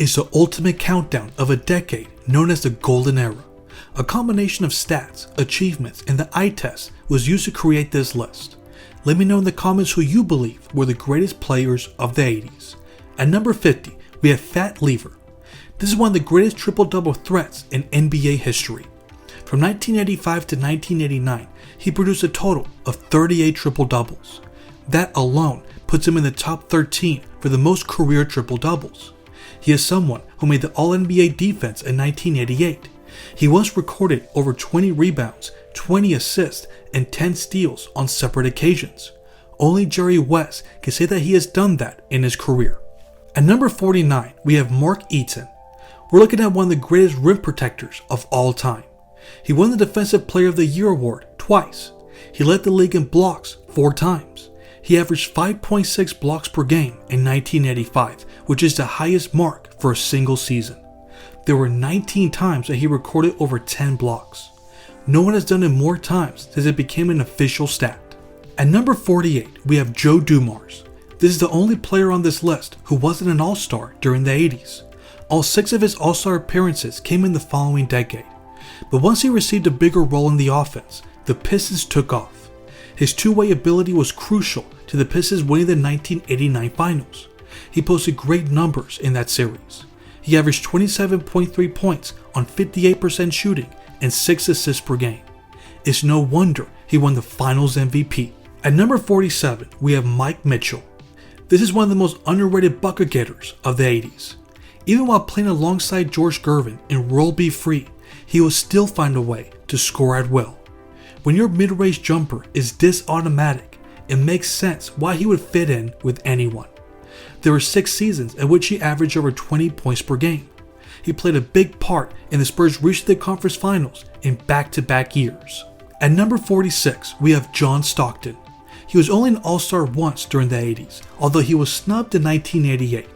is the ultimate countdown of a decade known as the Golden Era. A combination of stats, achievements, and the eye test was used to create this list. Let me know in the comments who you believe were the greatest players of the 80s. At number 50, we have Fat Lever. This is one of the greatest triple-double threats in NBA history. From 1985 to 1989, he produced a total of 38 triple-doubles. That alone puts him in the top 13 for the most career triple-doubles. He is someone who made the All-NBA defense in 1988. He once recorded over 20 rebounds, 20 assists, and 10 steals on separate occasions. Only Jerry West can say that he has done that in his career. At number 49, we have Mark Eaton. We're looking at one of the greatest rim protectors of all time. He won the Defensive Player of the Year award twice. He led the league in blocks 4 times. He averaged 5.6 blocks per game in 1985, which is the highest mark for a single season. There were 19 times that he recorded over 10 blocks. No one has done it more times since it became an official stat. At number 48, we have Joe Dumars. This is the only player on this list who wasn't an All-Star during the 80s. All 6 of his All-Star appearances came in the following decade. But once he received a bigger role in the offense, the Pistons took off. His two-way ability was crucial to the Pistons winning the 1989 finals. He posted great numbers in that series. He averaged 27.3 points on 58% shooting and 6 assists per game. It's no wonder he won the finals MVP. At number 47, we have Mike Mitchell. This is one of the most underrated bucket getters of the 80s. Even while playing alongside George Gervin in Roll Be Free, he will still find a way to score at will. When your mid-range jumper is this automatic, it makes sense why he would fit in with anyone. There were 6 seasons in which he averaged over 20 points per game. He played a big part in the Spurs reaching the conference finals in back-to-back years. At number 46, we have John Stockton. He was only an All-Star once during the 80s, although he was snubbed in 1988.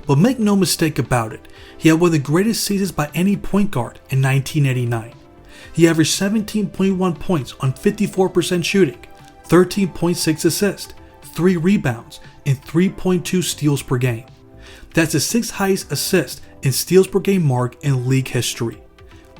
But make no mistake about it, he had one of the greatest seasons by any point guard in 1989. He averaged 17.1 points on 54% shooting, 13.6 assists, 3 rebounds, and 3.2 steals per game. That's the 6th highest assist and steals per game mark in league history.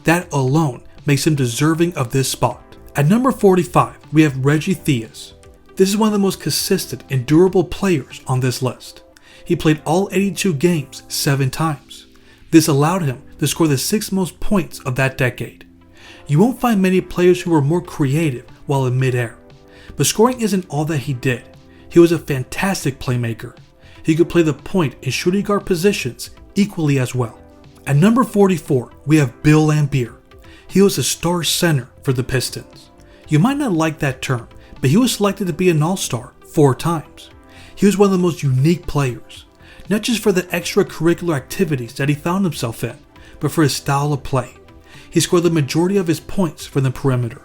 That alone makes him deserving of this spot. At number 45, we have Reggie Theus. This is one of the most consistent and durable players on this list. He played all 82 games 7 times. This allowed him to score the 6th most points of that decade. You won't find many players who were more creative while in midair. But scoring isn't all that he did. He was a fantastic playmaker. He could play the point and shooting guard positions equally as well. At number 44, we have Bill Laimbeer. He was a star center for the Pistons. You might not like that term, but he was selected to be an All-Star 4 times. He was one of the most unique players, not just for the extracurricular activities that he found himself in, but for his style of play. He scored the majority of his points from the perimeter.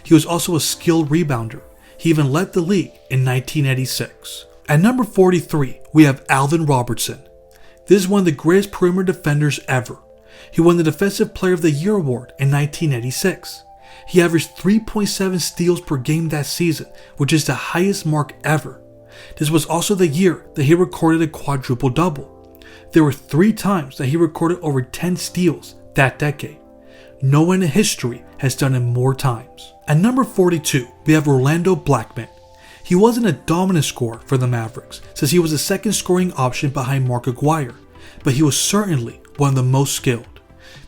He was also a skilled rebounder. He even led the league in 1986. At number 43, we have Alvin Robertson. This is one of the greatest perimeter defenders ever. He won the Defensive Player of the Year award in 1986. He averaged 3.7 steals per game that season, which is the highest mark ever. This was also the year that he recorded a quadruple-double. There were 3 times that he recorded over 10 steals that decade. No one in history has done it more times. At number 42, we have Orlando Blackman. He wasn't a dominant scorer for the Mavericks, since he was the second scoring option behind Mark Aguirre, but he was certainly one of the most skilled.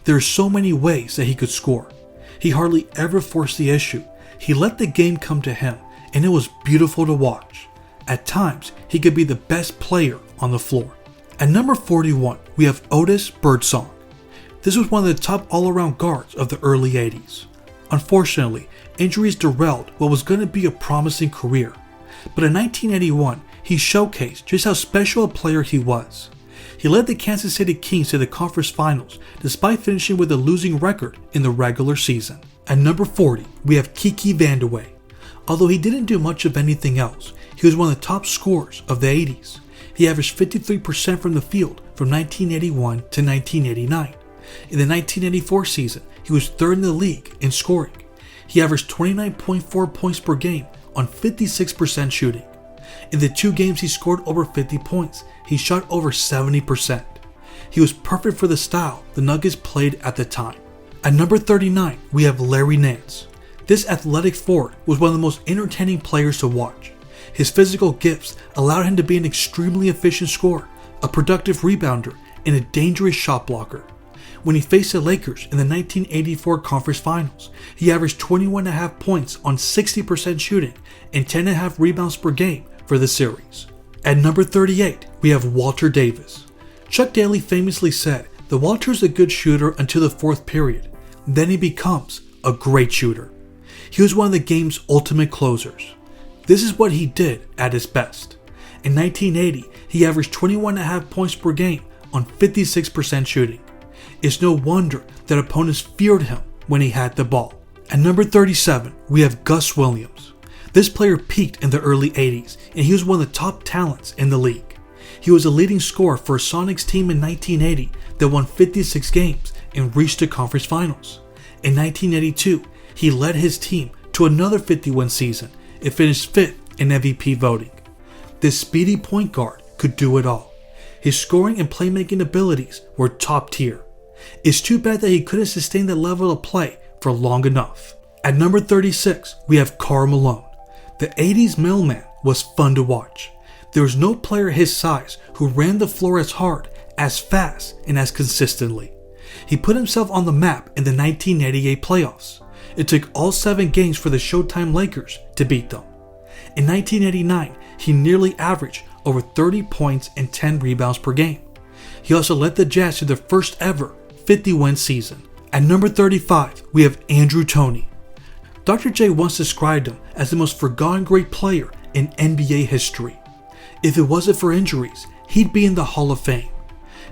There are so many ways that he could score. He hardly ever forced the issue. He let the game come to him, and it was beautiful to watch. At times, he could be the best player on the floor. At number 41, we have Otis Birdsong. This was one of the top all-around guards of the early 80s. Unfortunately, injuries derailed what was going to be a promising career. But in 1981, he showcased just how special a player he was. He led the Kansas City Kings to the conference finals despite finishing with a losing record in the regular season. At number 40, we have Kiki Vandeweghe. Although he didn't do much of anything else, he was one of the top scorers of the 80s. He averaged 53% from the field from 1981 to 1989. In the 1984 season, he was 3rd in the league in scoring. He averaged 29.4 points per game on 56% shooting. In the 2 games he scored over 50 points, he shot over 70%. He was perfect for the style the Nuggets played at the time. At number 39, we have Larry Nance. This athletic forward was one of the most entertaining players to watch. His physical gifts allowed him to be an extremely efficient scorer, a productive rebounder, and a dangerous shot blocker. When he faced the Lakers in the 1984 Conference Finals, he averaged 21.5 points on 60% shooting and 10.5 rebounds per game for the series. At number 38, we have Walter Davis. Chuck Daly famously said that Walter is a good shooter until the fourth period. Then he becomes a great shooter. He was one of the game's ultimate closers. This is what he did at his best. In 1980, he averaged 21.5 points per game on 56% shooting. It's no wonder that opponents feared him when he had the ball. At number 37, we have Gus Williams. This player peaked in the early 80s, and he was one of the top talents in the league. He was a leading scorer for a Sonics team in 1980 that won 56 games and reached the conference finals. In 1982, he led his team to another 50-win season and finished 5th in MVP voting. This speedy point guard could do it all. His scoring and playmaking abilities were top tier. It's too bad that he couldn't sustain that level of play for long enough. At number 36, we have Karl Malone. The 80s mailman was fun to watch. There was no player his size who ran the floor as hard, as fast, and as consistently. He put himself on the map in the 1988 playoffs. It took all 7 games for the Showtime Lakers to beat them. In 1989, he nearly averaged over 30 points and 10 rebounds per game. He also led the Jazz to their first ever 50-win season. At number 35, we have Andrew Toney. Dr. J once described him as the most forgotten great player in NBA history. If it wasn't for injuries, he'd be in the Hall of Fame.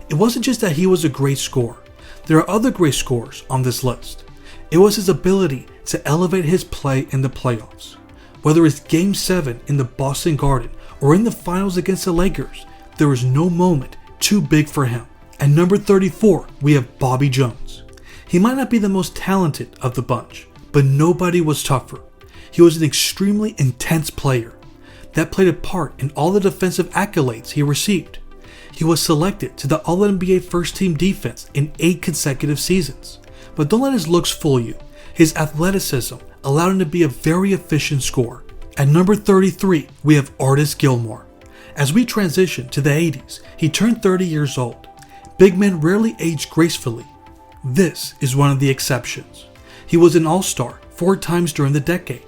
It wasn't just that he was a great scorer. There are other great scorers on this list. It was his ability to elevate his play in the playoffs. Whether it's Game 7 in the Boston Garden or in the finals against the Lakers, there was no moment too big for him. At number 34, we have Bobby Jones. He might not be the most talented of the bunch, but nobody was tougher. He was an extremely intense player. That played a part in all the defensive accolades he received. He was selected to the All-NBA First Team defense in 8 consecutive seasons. But don't let his looks fool you. His athleticism allowed him to be a very efficient scorer. At number 33, we have Artis Gilmore. As we transition to the 80s, he turned 30 years old. Big men rarely age gracefully. This is one of the exceptions. He was an all-star 4 times during the decade.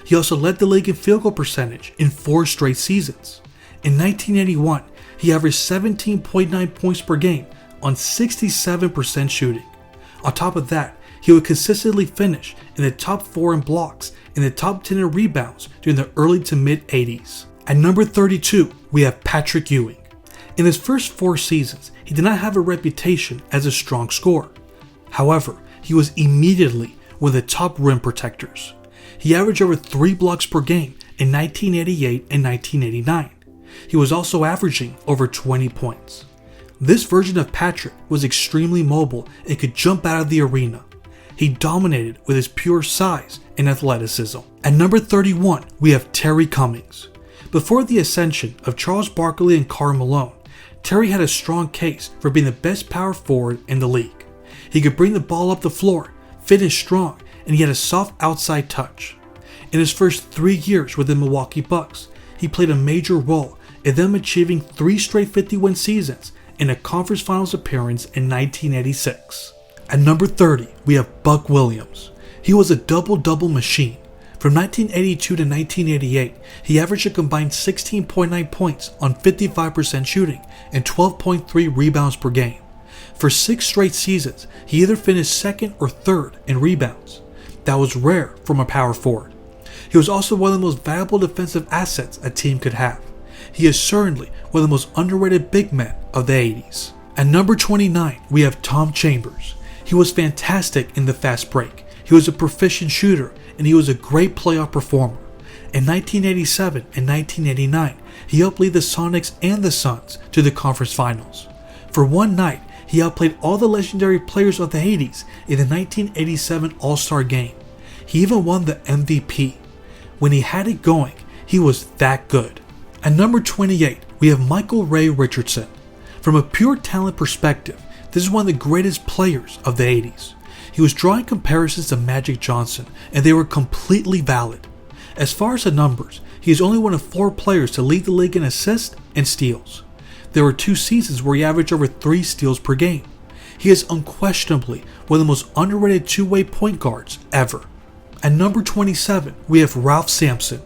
He also led the league in field goal percentage in 4 straight seasons. In 1981, he averaged 17.9 points per game on 67% shooting. On top of that, he would consistently finish in the top 4 in blocks and the top 10 in rebounds during the early to mid 80s. At number 32, we have Patrick Ewing. In his first 4 seasons, he did not have a reputation as a strong scorer. However, he was immediately one of the top rim protectors. He averaged over 3 blocks per game in 1988 and 1989. He was also averaging over 20 points. This version of Patrick was extremely mobile and could jump out of the arena. He dominated with his pure size and athleticism. At number 31, we have Terry Cummings. Before the ascension of Charles Barkley and Karl Malone, Terry had a strong case for being the best power forward in the league. He could bring the ball up the floor, finish strong, and he had a soft outside touch. In his first 3 years with the Milwaukee Bucks, he played a major role in them achieving 3 straight 50-win seasons and a conference finals appearance in 1986. At number 30, we have Buck Williams. He was a double-double machine. From 1982 to 1988, he averaged a combined 16.9 points on 55% shooting and 12.3 rebounds per game. For 6 straight seasons, he either finished second or third in rebounds. That was rare from a power forward. He was also one of the most valuable defensive assets a team could have. He is certainly one of the most underrated big men of the 80s. At number 29, we have Tom Chambers. He was fantastic in the fast break. He was a proficient shooter, and he was a great playoff performer. In 1987 and 1989, he helped lead the Sonics and the Suns to the conference finals. For one night, he outplayed all the legendary players of the 80s in the 1987 All-Star Game. He even won the MVP. When he had it going, he was that good. At number 28, we have Michael Ray Richardson. From a pure talent perspective, this is one of the greatest players of the 80s. He was drawing comparisons to Magic Johnson, and they were completely valid. As far as the numbers, he is only one of 4 players to lead the league in assists and steals. There were 2 seasons where he averaged over 3 steals per game. He is unquestionably one of the most underrated two-way point guards ever. At number 27, we have Ralph Sampson.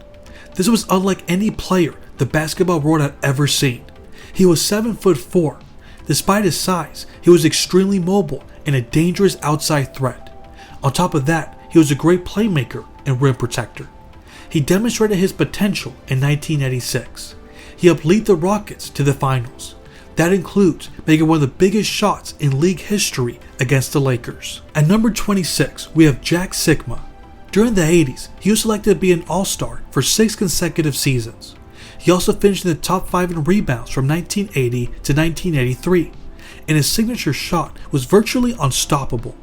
This was unlike any player the basketball world had ever seen. He was 7'4". Despite his size, he was extremely mobile and a dangerous outside threat. On top of that, he was a great playmaker and rim protector. He demonstrated his potential in 1986. He helped lead the Rockets to the finals. That includes making one of the biggest shots in league history against the Lakers. At number 26, we have Jack Sikma. During the 80s, he was selected to be an All-Star for 6 consecutive seasons. He also finished in the top 5 in rebounds from 1980 to 1983, and his signature shot was virtually unstoppable.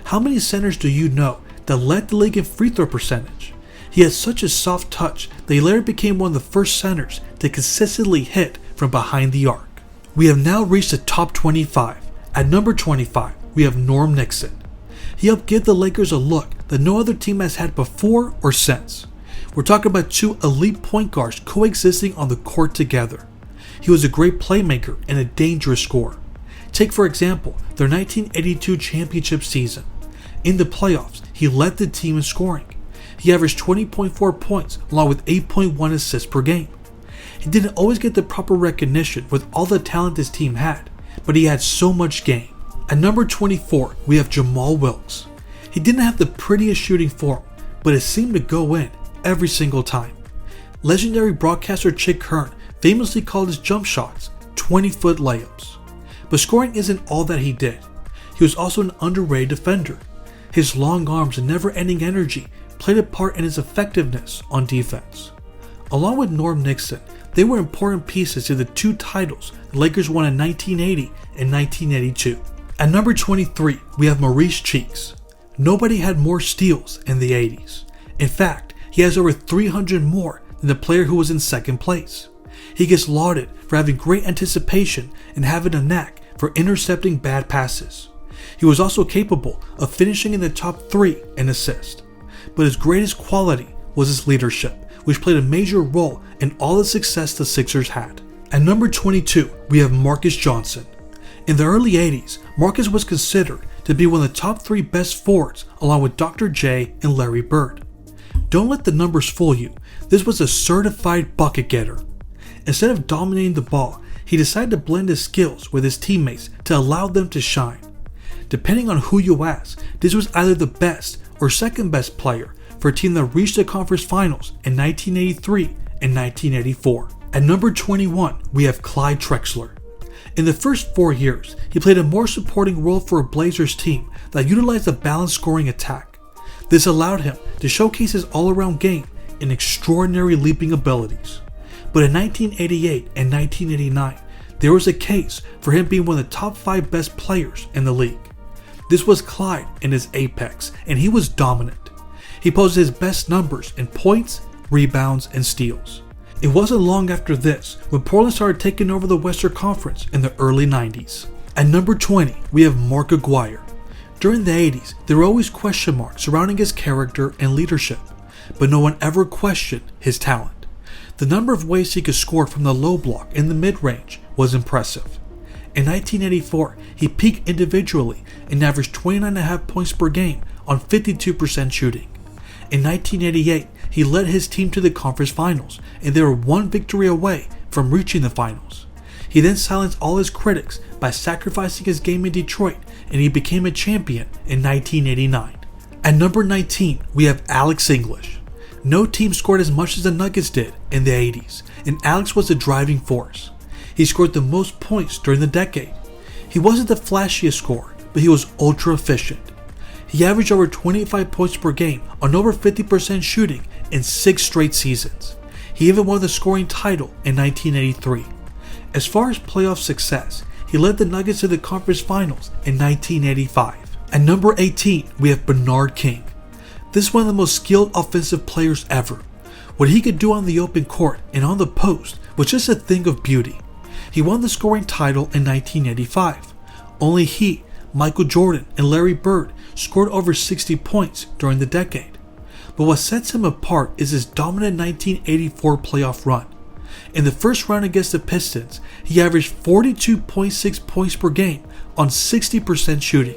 How many centers do you know that led the league in free throw percentage? He had such a soft touch that he later became one of the first centers to consistently hit from behind the arc. We have now reached the top 25. At number 25, we have Norm Nixon. He helped give the Lakers a look that no other team has had before or since. We're talking about 2 elite point guards coexisting on the court together. He was a great playmaker and a dangerous scorer. Take for example, their 1982 championship season. In the playoffs, he led the team in scoring. He averaged 20.4 points along with 8.1 assists per game. He didn't always get the proper recognition with all the talent his team had, but he had so much game. At number 24, we have Jamal Wilkes. He didn't have the prettiest shooting form, but it seemed to go in every single time. Legendary broadcaster Chick Hearn famously called his jump shots 20-foot layups. But scoring isn't all that he did. He was also an underrated defender. His long arms and never-ending energy played a part in his effectiveness on defense. Along with Norm Nixon, they were important pieces to the 2 titles the Lakers won in 1980 and 1982. At number 23, we have Maurice Cheeks. Nobody had more steals in the 80s. In fact, he has over 300 more than the player who was in second place. He gets lauded for having great anticipation and having a knack for intercepting bad passes. He was also capable of finishing in the top 3 in assists. But his greatest quality was his leadership, which played a major role in all the success the Sixers had. At number 22, we have Marcus Johnson. In the early 80s, Marcus was considered to be one of the top 3 best forwards along with Dr. J and Larry Bird. Don't let the numbers fool you, this was a certified bucket getter. Instead of dominating the ball, he decided to blend his skills with his teammates to allow them to shine. Depending on who you ask, this was either the best or second best player for a team that reached the conference finals in 1983 and 1984. At number 21, we have Clyde Drexler. In the first 4 years, he played a more supporting role for a Blazers team that utilized a balanced scoring attack. This allowed him to showcase his all-around game and extraordinary leaping abilities. But in 1988 and 1989, there was a case for him being one of the top 5 best players in the league. This was Clyde in his apex, and he was dominant. He posted his best numbers in points, rebounds, and steals. It wasn't long after this when Portland started taking over the Western Conference in the early 90s. At number 20, we have Mark Aguirre. During the 80s, there were always question marks surrounding his character and leadership, but no one ever questioned his talent. The number of ways he could score from the low block and the mid-range was impressive. In 1984, he peaked individually and averaged 29.5 points per game on 52% shooting. In 1988, he led his team to the conference finals, and they were 1 victory away from reaching the finals. He then silenced all his critics by sacrificing his game in Detroit, and he became a champion in 1989. At number 19, we have Alex English. No team scored as much as the Nuggets did in the 80s, and Alex was the driving force. He scored the most points during the decade. He wasn't the flashiest scorer, but he was ultra efficient. He averaged over 25 points per game on over 50% shooting in 6 straight seasons. He even won the scoring title in 1983. As far as playoff success, he led the Nuggets to the conference finals in 1985. At number 18, we have Bernard King. This is one of the most skilled offensive players ever. What he could do on the open court and on the post was just a thing of beauty. He won the scoring title in 1985. Only he, Michael Jordan, and Larry Bird scored over 60 points during the decade. But what sets him apart is his dominant 1984 playoff run. In the first round against the Pistons, he averaged 42.6 points per game on 60% shooting.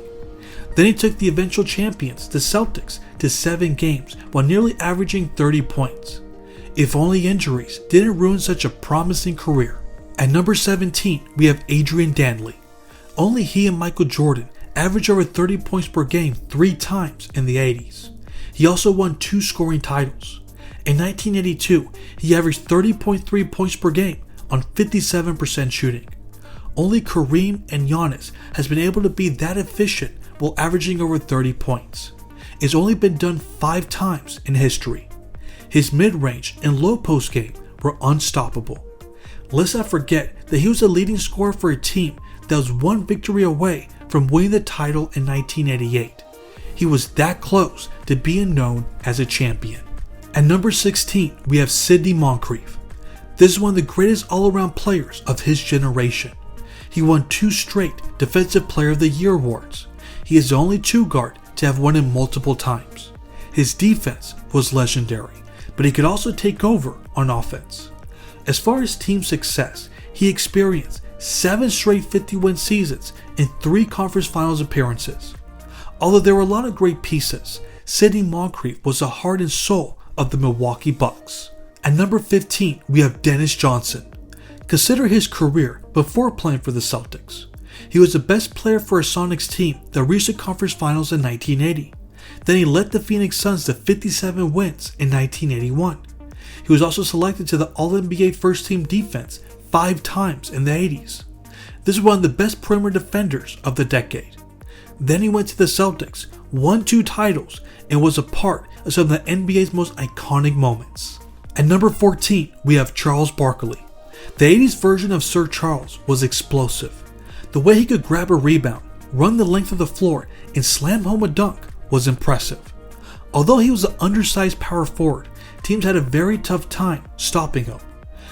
Then he took the eventual champions, the Celtics, to 7 games while nearly averaging 30 points. If only injuries didn't ruin such a promising career. At number 17, we have Adrian Dantley. Only he and Michael Jordan averaged over 30 points per game 3 times in the 80s. He also won 2 scoring titles. In 1982, he averaged 30.3 points per game on 57% shooting. Only Kareem and Giannis has been able to be that efficient while averaging over 30 points. It's only been done 5 times in history. His mid-range and low post game were unstoppable. Let's not forget that he was the leading scorer for a team that was 1 victory away from winning the title in 1988. He was that close to being known as a champion. At number 16, we have Sidney Moncrief. This is one of the greatest all-around players of his generation. He won 2 straight Defensive Player of the Year awards. He is the only 2 guard to have won it multiple times. His defense was legendary, but he could also take over on offense. As far as team success, he experienced 7 straight 50-win seasons and 3 conference finals appearances. Although there were a lot of great pieces, Sidney Moncrief was the heart and soul of the Milwaukee Bucks. At number 15, we have Dennis Johnson. Consider his career before playing for the Celtics. He was the best player for a Sonics team that reached the conference finals in 1980. Then he led the Phoenix Suns to 57 wins in 1981. He was also selected to the All-NBA First Team Defense 5 times in the 80s. This is one of the best perimeter defenders of the decade. Then he went to the Celtics, won 2 titles, and was a part of some of the NBA's most iconic moments. At number 14, we have Charles Barkley. The 80s version of Sir Charles was explosive. The way he could grab a rebound, run the length of the floor, and slam home a dunk was impressive. Although he was an undersized power forward, teams had a very tough time stopping him.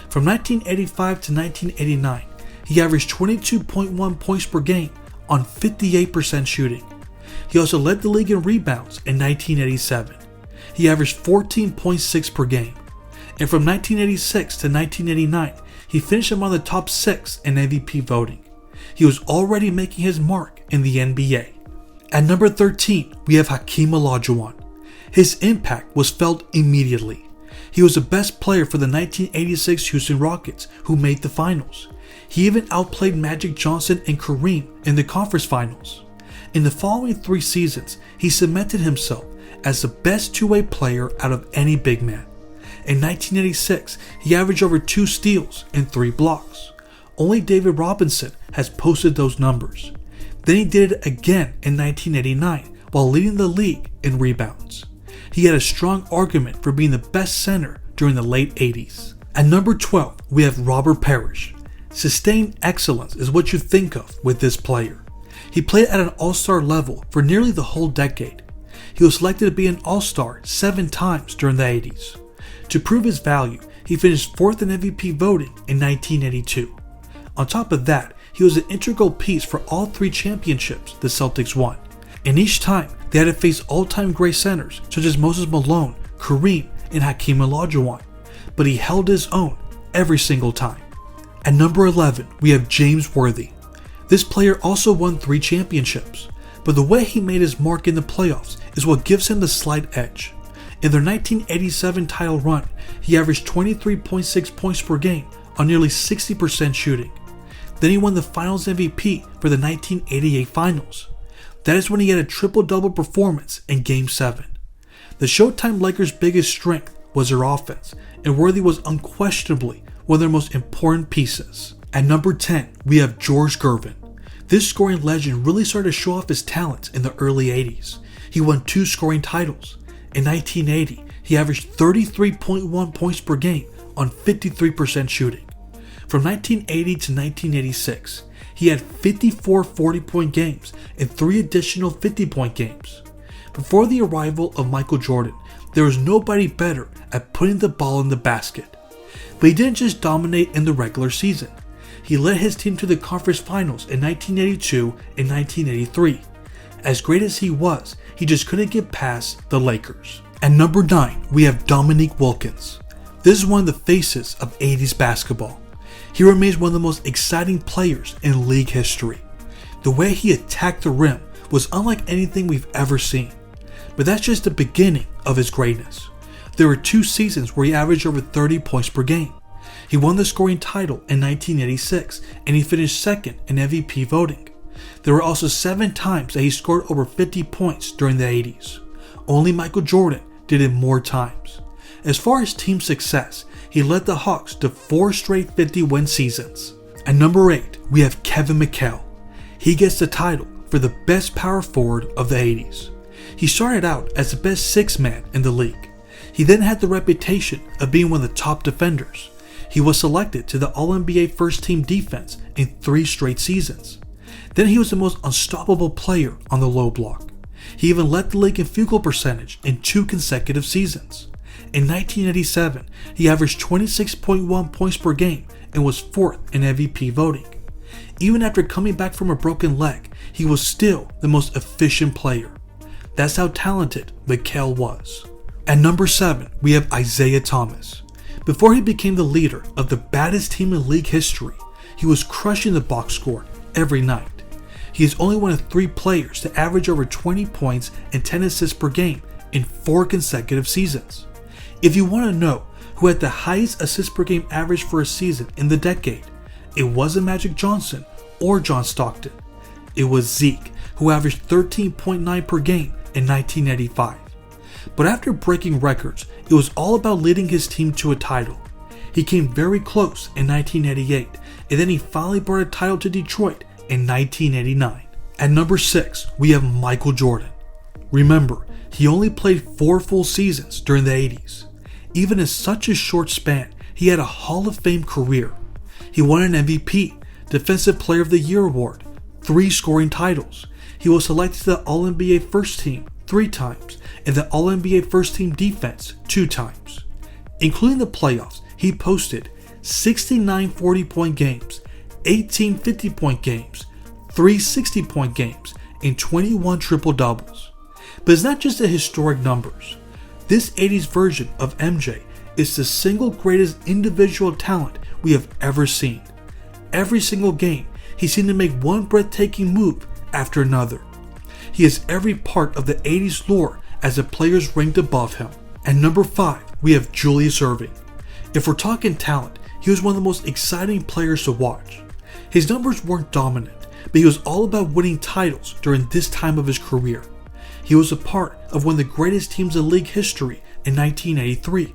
From 1985 to 1989, he averaged 22.1 points per game on 58% shooting. He also led the league in rebounds in 1987. He averaged 14.6 per game. And from 1986 to 1989, he finished among the top 6 in MVP voting. He was already making his mark in the NBA. At number 13, we have Hakeem Olajuwon. His impact was felt immediately. He was the best player for the 1986 Houston Rockets, who made the finals. He even outplayed Magic Johnson and Kareem in the conference finals. In the following 3 seasons, he cemented himself as the best two-way player out of any big man. In 1986, he averaged over 2 steals and 3 blocks. Only David Robinson has posted those numbers. Then he did it again in 1989 while leading the league in rebounds. He had a strong argument for being the best center during the late 80s. At number 12, we have Robert Parrish. Sustained excellence is what you think of with this player. He played at an all-star level for nearly the whole decade. He was selected to be an all-star 7 times during the 80s. To prove his value, he finished 4th in MVP voting in 1982. On top of that, he was an integral piece for all 3 championships the Celtics won. And each time, they had to face all-time great centers such as Moses Malone, Kareem, and Hakeem Olajuwon. But he held his own every single time. At number 11, we have James Worthy. This player also won 3 championships, but the way he made his mark in the playoffs is what gives him the slight edge. In their 1987 title run, he averaged 23.6 points per game on nearly 60% shooting. Then he won the Finals MVP for the 1988 Finals. That is when he had a triple-double performance in Game 7. The Showtime Lakers' biggest strength was their offense, and Worthy was unquestionably one of their most important pieces. At number 10, we have George Gervin. This scoring legend really started to show off his talents in the early 80s. He won 2 scoring titles. In 1980, he averaged 33.1 points per game on 53% shooting. From 1980 to 1986, he had 54 40-point games and 3 additional 50-point games. Before the arrival of Michael Jordan, there was nobody better at putting the ball in the basket. But he didn't just dominate in the regular season. he led his team to the conference finals in 1982 and 1983. As great as he was, he just couldn't get past the Lakers. At number 9, we have Dominique Wilkins. This is one of the faces of 80s basketball. He remains one of the most exciting players in league history. The way he attacked the rim was unlike anything we've ever seen. But that's just the beginning of his greatness. There were 2 seasons where he averaged over 30 points per game. He won the scoring title in 1986, and he finished second in MVP voting. There were also 7 times that he scored over 50 points during the 80s. Only Michael Jordan did it more times. As far as team success, he led the Hawks to 4 straight 50-win seasons. At number 8, we have Kevin McHale. He gets the title for the best power forward of the 80s. He started out as the best 6-man in the league. He then had the reputation of being one of the top defenders. He was selected to the All-NBA First Team defense in 3 straight seasons. Then he was the most unstoppable player on the low block. He even led the league in field goal percentage in 2 consecutive seasons. In 1987, he averaged 26.1 points per game and was 4th in MVP voting. Even after coming back from a broken leg, he was still the most efficient player. That's how talented McHale was. At number 7, we have Isaiah Thomas. Before he became the leader of the baddest team in league history, he was crushing the box score every night. He is only one of 3 players to average over 20 points and 10 assists per game in 4 consecutive seasons. If you want to know who had the highest assists per game average for a season in the decade, it wasn't Magic Johnson or John Stockton. It was Zeke, who averaged 13.9 per game in 1985. But after breaking records, it was all about leading his team to a title. He came very close in 1988, and then he finally brought a title to Detroit in 1989. At number 6, we have Michael Jordan. Remember, he only played 4 full seasons during the 80s. Even in such a short span, he had a Hall of Fame career. He won an MVP, Defensive Player of the Year award, 3 scoring titles. He was selected to the All-NBA First Team 3 times and the All-NBA First Team Defense 2 times. Including the playoffs, he posted 69 40-point games, 18 50-point games, 3 60-point games, and 21 triple-doubles. But it's not just the historic numbers. This 80s version of MJ is the single greatest individual talent we have ever seen. Every single game, he seemed to make one breathtaking move after another. He is every part of the 80s lore as the players ranked above him. At number 5, we have Julius Erving. If we're talking talent, he was one of the most exciting players to watch. His numbers weren't dominant, but he was all about winning titles during this time of his career. He was a part of one of the greatest teams in league history in 1983.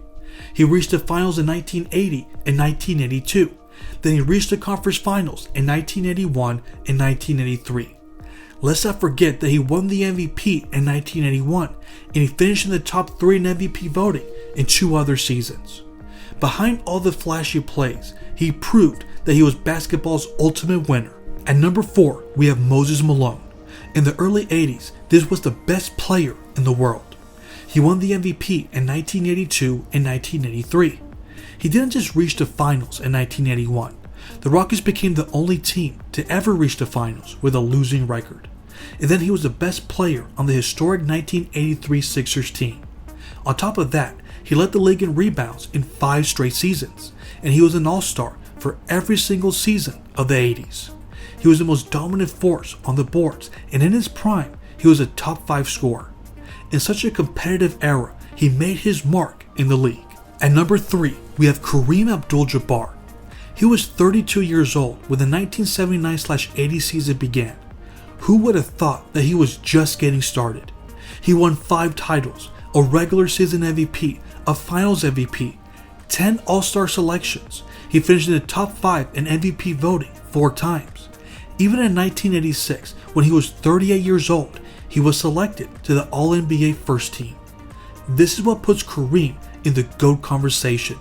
He reached the finals in 1980 and 1982. Then he reached the conference finals in 1981 and 1983. Let's not forget that he won the MVP in 1981 and he finished in the top 3 in MVP voting in 2 other seasons. Behind all the flashy plays, he proved that he was basketball's ultimate winner. At number 4, we have Moses Malone. In the early 80s, this was the best player in the world. He won the MVP in 1982 and 1983. He didn't just reach the finals in 1981. The Rockets became the only team to ever reach the finals with a losing record. And then he was the best player on the historic 1983 Sixers team. On top of that, he led the league in rebounds in 5 straight seasons, and he was an all-star for every single season of the 80s. He was the most dominant force on the boards, and in his prime, he was a top 5 scorer. In such a competitive era, he made his mark in the league. At number 3, we have Kareem Abdul-Jabbar. He was 32 years old when the 1979-80 season began. Who would have thought that he was just getting started? He won 5 titles, a regular season MVP, a finals MVP, 10 All-Star selections. He finished in the top 5 in MVP voting 4 times. Even in 1986, when he was 38 years old, he was selected to the All-NBA First Team. This is what puts Kareem in the GOAT conversation.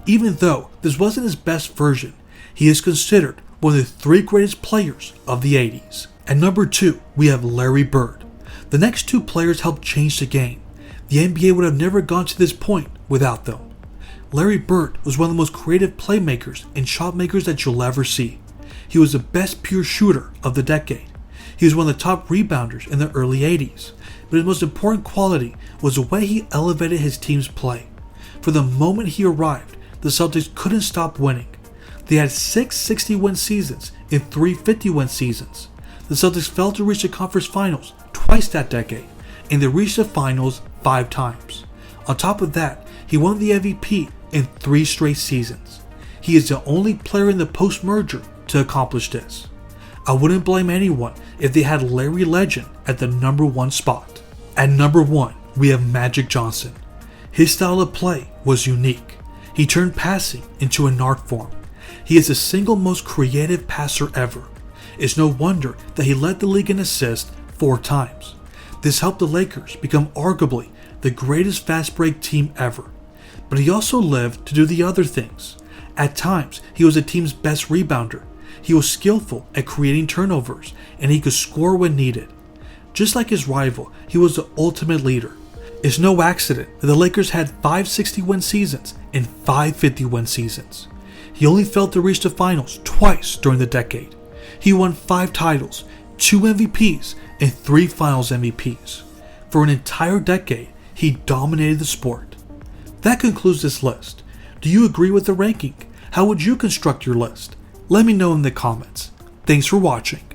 Even though this wasn't his best version, he is considered one of the 3 greatest players of the 80s. At number 2, we have Larry Bird. The next 2 players helped change the game. The NBA would have never gone to this point without them. Larry Bird was one of the most creative playmakers and shot makers that you'll ever see. he was the best pure shooter of the decade. He was one of the top rebounders in the early 80s, but his most important quality was the way he elevated his team's play. For the moment he arrived, the Celtics couldn't stop winning. They had 6 60-win seasons and 3 50-win seasons. The Celtics failed to reach the conference finals twice that decade, and they reached the finals 5 times. On top of that, he won the MVP in 3 straight seasons. He is the only player in the post-merger to accomplish this. I wouldn't blame anyone if they had Larry Legend at the number 1 spot. At number 1, we have Magic Johnson. His style of play was unique. He turned passing into an art form. He is the single most creative passer ever. It's no wonder that he led the league in assists 4 times. This helped the Lakers become arguably the greatest fast break team ever. But he also lived to do the other things. At times, he was the team's best rebounder. He was skillful at creating turnovers, and he could score when needed. Just like his rival, he was the ultimate leader. It's no accident that the Lakers had 5 60-win seasons and 5 50-win seasons. He only failed to reach the finals twice during the decade. He won 5 titles, 2 MVPs, and 3 finals MVPs. For an entire decade, he dominated the sport. That concludes this list. Do you agree with the ranking? How would you construct your list? Let me know in the comments. Thanks for watching.